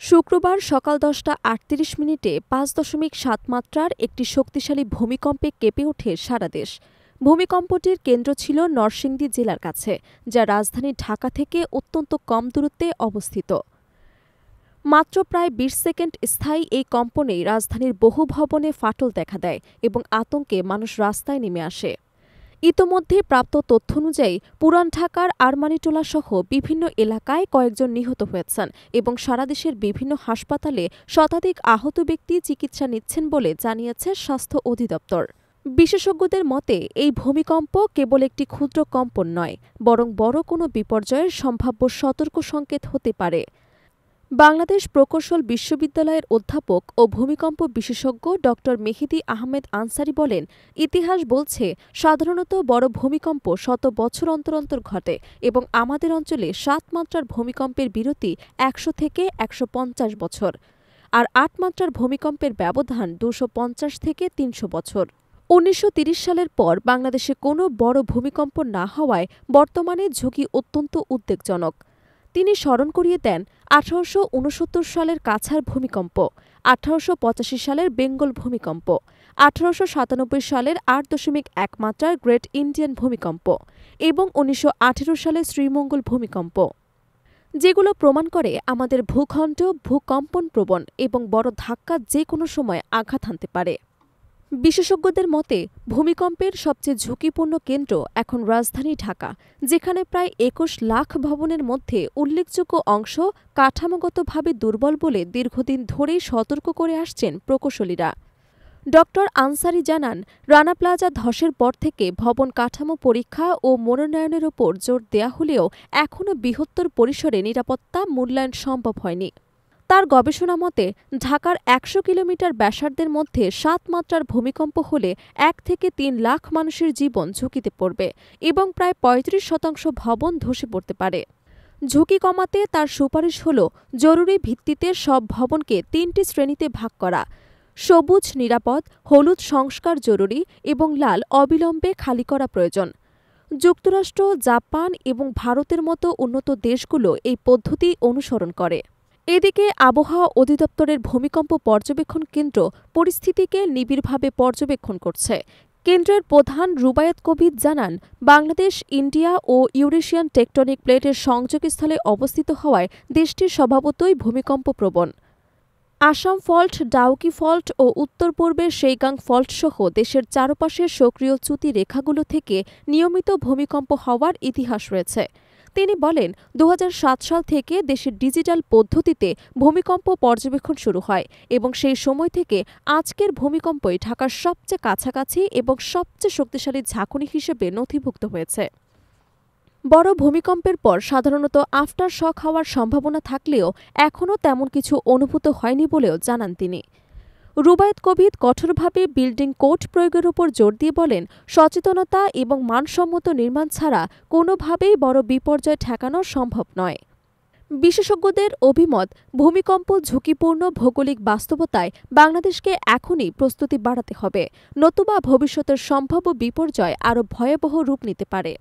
শুক্রবার সকাল ১০টা ৩৮ মিনিটে ৫.৭ মাত্রার একটি শক্তিশালী ভূমিকম্পে কেঁপে ওঠে সারা দেশ। ভূমিকম্পটির কেন্দ্র ছিল নরসিংদী জেলার কাছে, যা রাজধানী ঢাকা থেকে অত্যন্ত কম দূরত্বে অবস্থিত। মাত্র প্রায় ২০ সেকেন্ড স্থায়ী এই কম্পনেই রাজধানীর বহু ভবনে ফাটল দেখা দেয় এবং আতঙ্কে মানুষ রাস্তায় নেমে আসে। ইতোমধ্যে প্রাপ্ত তথ্য অনুযায়ী পুরান ঢাকার আরমানিটোলা সহ বিভিন্ন এলাকায় কয়েকজন নিহত হয়েছেন এবং সারা দেশের বিভিন্ন হাসপাতালে শতাধিক আহত ব্যক্তি চিকিৎসা নিচ্ছেন বলে জানিয়েছে স্বাস্থ্য অধিদপ্তর। বিশেষজ্ঞদের মতে এই ভূমিকম্প কেবল একটি ক্ষুদ্র কম্পন নয়, বরং বড় কোনো বিপর্যয়ের সম্ভাব্য সতর্ক সংকেত হতে পারে। বাংলাদেশ প্রকৌশল বিশ্ববিদ্যালয়ের অধ্যাপক ও ভূমিকম্প বিশেষজ্ঞ ড মেহেদী আহমেদ আনসারী বলেন, ইতিহাস বলছে সাধারণত বড় ভূমিকম্প শত বছর অন্তর অন্তর ঘটে এবং আমাদের অঞ্চলে ৭ মাত্রার ভূমিকম্পের বিরতি ১০০ থেকে ১৫০ বছর, আর ৮ মাত্রার ভূমিকম্পের ব্যবধান ২৫০ থেকে ৩০০ বছর। ১৯৩০ সালের পর বাংলাদেশে কোনো বড় ভূমিকম্প না হওয়ায় বর্তমানে ঝুঁকি অত্যন্ত উদ্বেগজনক। তিনি স্মরণ করিয়ে দেন ১৮৬৯ সালের কাছাড় ভূমিকম্প, ১৮৮৫ সালের বেঙ্গল ভূমিকম্প, ১৮৯৭ সালের ৮.১ মাত্রার গ্রেট ইন্ডিয়ান ভূমিকম্প এবং ১৯১৮ সালের শ্রীমঙ্গল ভূমিকম্প, যেগুলো প্রমাণ করে আমাদের ভূখণ্ড ভূকম্পনপ্রবণ এবং বড় ধাক্কা যে কোনো সময় আঘাত হানতে পারে। বিশেষজ্ঞদের মতে ভূমিকম্পের সবচেয়ে ঝুঁকিপূর্ণ কেন্দ্র এখন রাজধানী ঢাকা, যেখানে প্রায় ২১ লাখ ভবনের মধ্যে উল্লেখযোগ্য অংশ কাঠামোগতভাবে দুর্বল বলে দীর্ঘদিন ধরেই সতর্ক করে আসছেন প্রকৌশলীরা। ড আনসারী জানান, রানা প্লাজা ধসের পর থেকে ভবন কাঠামো পরীক্ষা ও মনোনয়নের ওপর জোর দেয়া হলেও এখনও বৃহত্তর পরিসরে নিরাপত্তা মূল্যায়ন সম্ভব হয়নি। তার গবেষণা মতে ঢাকার ১০০ কিলোমিটার ব্যাসার্ধের মধ্যে ৭ মাত্রার ভূমিকম্প হলে ১ থেকে ৩ লাখ মানুষের জীবন ঝুঁকিতে পড়বে এবং প্রায় ৩৫% ভবন ধসে পড়তে পারে। ঝুঁকি কমাতে তার সুপারিশ হল জরুরি ভিত্তিতে সব ভবনকে ৩টি শ্রেণীতে ভাগ করা: সবুজ নিরাপদ, হলুদ সংস্কার জরুরি এবং লাল অবিলম্বে খালি করা প্রয়োজন। যুক্তরাষ্ট্র, জাপান এবং ভারতের মতো উন্নত দেশগুলো এই পদ্ধতি অনুসরণ করে। এদিকে আবহাওয়া অধিদপ্তরের ভূমিকম্প পর্যবেক্ষণ কেন্দ্র পরিস্থিতিকে নিবিড়ভাবে পর্যবেক্ষণ করছে। কেন্দ্রের প্রধান রুবায়েত কবির জানান, বাংলাদেশ ইন্ডিয়া ও ইউরেশিয়ান টেকটনিক প্লেটের সংযোগস্থলে অবস্থিত হওয়ায় দেশটি স্বভাবতই ভূমিকম্পপ্রবণ। আসাম ফল্ট, ডাউকি ফল্ট ও উত্তর পূর্বের সেইগাং ফল্টসহ দেশের চারপাশের সক্রিয় চ্যুতি রেখাগুলো থেকে নিয়মিত ভূমিকম্প হওয়ার ইতিহাস রয়েছে। তিনি বলেন, ২০০৭ সাল থেকে দেশের ডিজিটাল পদ্ধতিতে ভূমিকম্প পর্যবেক্ষণ শুরু হয় এবং সেই সময় থেকে আজকের ভূমিকম্পই ঢাকার সবচেয়ে কাছাকাছি এবং সবচেয়ে শক্তিশালী ঝাঁকুনি হিসেবে নথিভুক্ত হয়েছে। বড় ভূমিকম্পের পর সাধারণত আফটার শক হওয়ার সম্ভাবনা থাকলেও এখনও তেমন কিছু অনুভূত হয়নি বলেও জানান তিনি। রুবায়েত কবির কঠোরভাবে বিল্ডিং কোড প্রয়োগের ওপর জোর দিয়ে বলেন, সচেতনতা এবং মানসম্মত নির্মাণ ছাড়া কোনোভাবেই বড় বিপর্যয় ঠেকানো সম্ভব নয়। বিশেষজ্ঞদের অভিমত, ভূমিকম্প ঝুঁকিপূর্ণ ভৌগোলিক বাস্তবতায় বাংলাদেশকে এখনই প্রস্তুতি বাড়াতে হবে, নতুবা ভবিষ্যতের সম্ভাব্য বিপর্যয় আরও ভয়াবহ রূপ নিতে পারে।